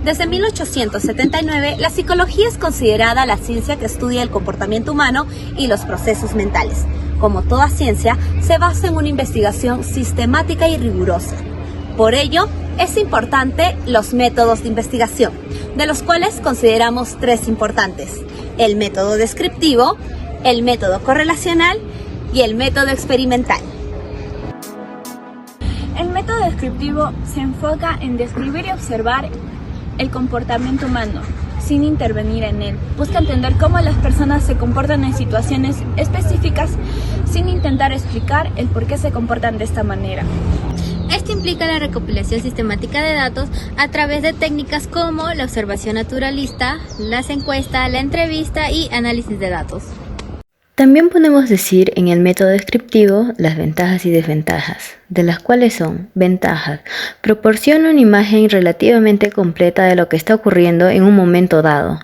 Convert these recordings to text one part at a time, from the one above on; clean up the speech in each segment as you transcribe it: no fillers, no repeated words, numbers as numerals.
Desde 1879, la psicología es considerada la ciencia que estudia el comportamiento humano y los procesos mentales. Como toda ciencia, se basa en una investigación sistemática y rigurosa. Por ello, es importante los métodos de investigación, de los cuales consideramos tres importantes: el método descriptivo, el método correlacional y el método experimental. El método descriptivo se enfoca en describir y observar el comportamiento humano, sin intervenir en él. Busca entender cómo las personas se comportan en situaciones específicas, sin intentar explicar el por qué se comportan de esta manera. Esto implica la recopilación sistemática de datos a través de técnicas como la observación naturalista, las encuestas, la entrevista y análisis de datos. También podemos decir en el método descriptivo las ventajas y desventajas, de las cuales son: ventajas: proporciona una imagen relativamente completa de lo que está ocurriendo en un momento dado,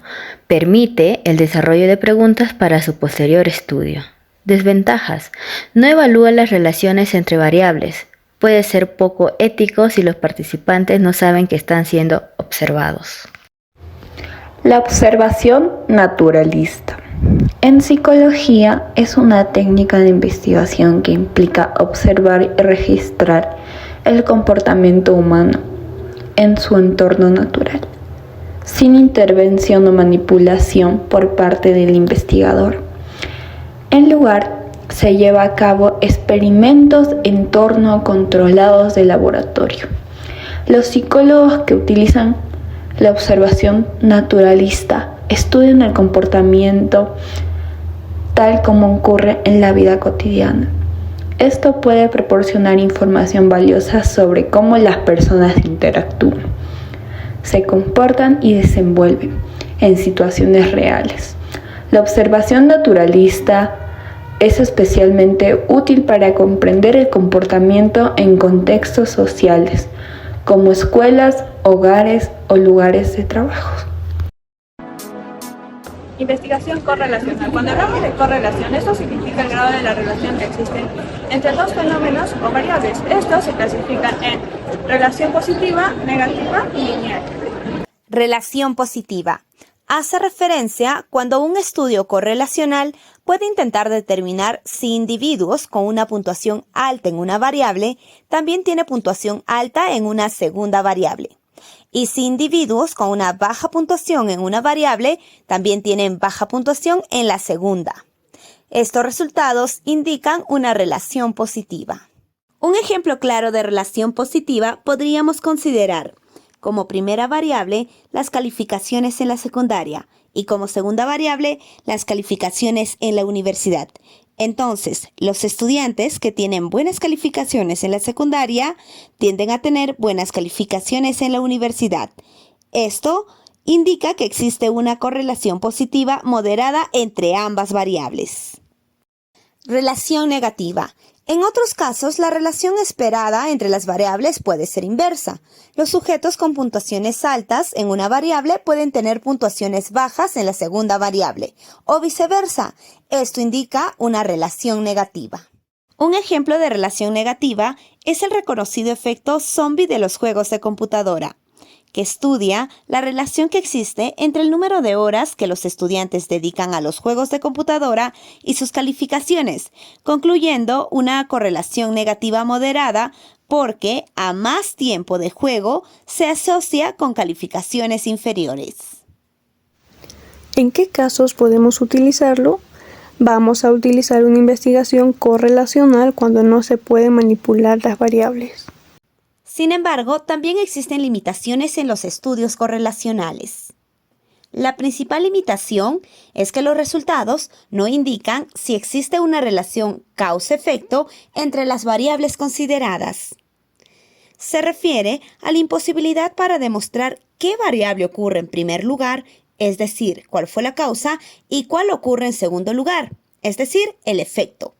permite el desarrollo de preguntas para su posterior estudio. Desventajas: no evalúa las relaciones entre variables, puede ser poco ético si los participantes no saben que están siendo observados. La observación naturalista. En psicología es una técnica de investigación que implica observar y registrar el comportamiento humano en su entorno natural, sin intervención o manipulación por parte del investigador. En lugar, se lleva a cabo experimentos en torno controlados de laboratorio. Los psicólogos que utilizan la observación naturalista estudian el comportamiento tal como ocurre en la vida cotidiana. Esto puede proporcionar información valiosa sobre cómo las personas interactúan, se comportan y desenvuelven en situaciones reales. La observación naturalista es especialmente útil para comprender el comportamiento en contextos sociales, como escuelas, hogares o lugares de trabajo. Investigación correlacional. Cuando hablamos de correlación, esto significa el grado de la relación que existe entre dos fenómenos o variables. Estos se clasifican en relación positiva, negativa y lineal. Relación positiva. Hace referencia cuando un estudio correlacional puede intentar determinar si individuos con una puntuación alta en una variable también tiene puntuación alta en una segunda variable. Y si individuos con una baja puntuación en una variable también tienen baja puntuación en la segunda. Estos resultados indican una relación positiva. Un ejemplo claro de relación positiva podríamos considerar como primera variable las calificaciones en la secundaria y como segunda variable las calificaciones en la universidad. Entonces, los estudiantes que tienen buenas calificaciones en la secundaria tienden a tener buenas calificaciones en la universidad. Esto indica que existe una correlación positiva moderada entre ambas variables. Relación negativa. En otros casos, la relación esperada entre las variables puede ser inversa. Los sujetos con puntuaciones altas en una variable pueden tener puntuaciones bajas en la segunda variable, o viceversa. Esto indica una relación negativa. Un ejemplo de relación negativa es el reconocido efecto zombie de los juegos de computadora, que estudia la relación que existe entre el número de horas que los estudiantes dedican a los juegos de computadora y sus calificaciones, concluyendo una correlación negativa moderada porque a más tiempo de juego se asocia con calificaciones inferiores. ¿En qué casos podemos utilizarlo? Vamos a utilizar una investigación correlacional cuando no se pueden manipular las variables. Sin embargo, también existen limitaciones en los estudios correlacionales. La principal limitación es que los resultados no indican si existe una relación causa-efecto entre las variables consideradas. Se refiere a la imposibilidad para demostrar qué variable ocurre en primer lugar, es decir, cuál fue la causa, y cuál ocurre en segundo lugar, es decir, el efecto.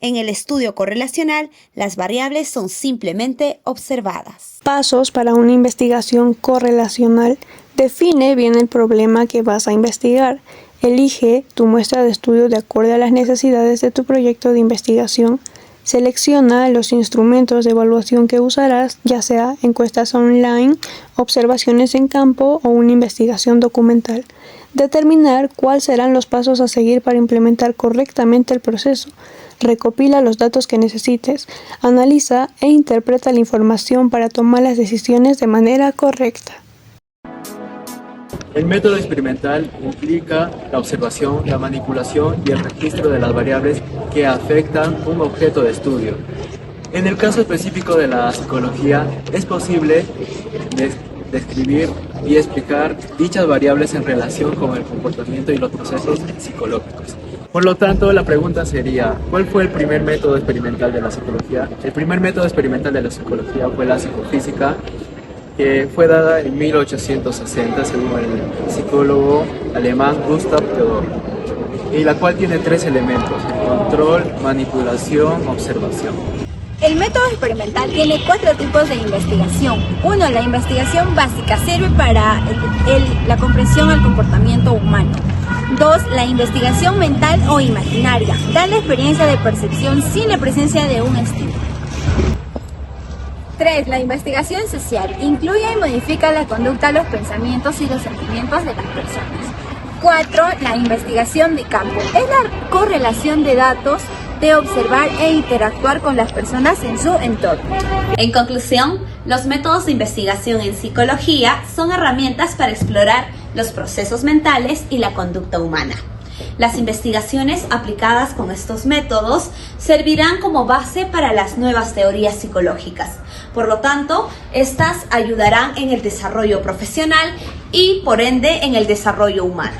En el estudio correlacional, las variables son simplemente observadas. Pasos para una investigación correlacional. Define bien el problema que vas a investigar. Elige tu muestra de estudio de acuerdo a las necesidades de tu proyecto de investigación. Selecciona los instrumentos de evaluación que usarás, ya sea encuestas online, observaciones en campo o una investigación documental. Determinar cuáles serán los pasos a seguir para implementar correctamente el proceso. Recopila los datos que necesites, analiza e interpreta la información para tomar las decisiones de manera correcta. El método experimental implica la observación, la manipulación y el registro de las variables que afectan un objeto de estudio. En el caso específico de la psicología, es posible describir y explicar dichas variables en relación con el comportamiento y los procesos psicológicos. Por lo tanto, la pregunta sería, ¿cuál fue el primer método experimental de la psicología? El primer método experimental de la psicología fue la psicofísica, que fue dada en 1860 según el psicólogo alemán Gustav Theodor, y la cual tiene 3 elementos: control, manipulación, observación. El método experimental tiene 4 tipos de investigación. 1. La investigación básica sirve para la comprensión al comportamiento humano. 2. La investigación mental o imaginaria da la experiencia de percepción sin la presencia de un estímulo. 3. La investigación social incluye y modifica la conducta, los pensamientos y los sentimientos de las personas. 4. La investigación de campo es la correlación de datos, de observar e interactuar con las personas en su entorno. En conclusión, los métodos de investigación en psicología son herramientas para explorar los procesos mentales y la conducta humana. Las investigaciones aplicadas con estos métodos servirán como base para las nuevas teorías psicológicas. Por lo tanto, estas ayudarán en el desarrollo profesional y, por ende, en el desarrollo humano.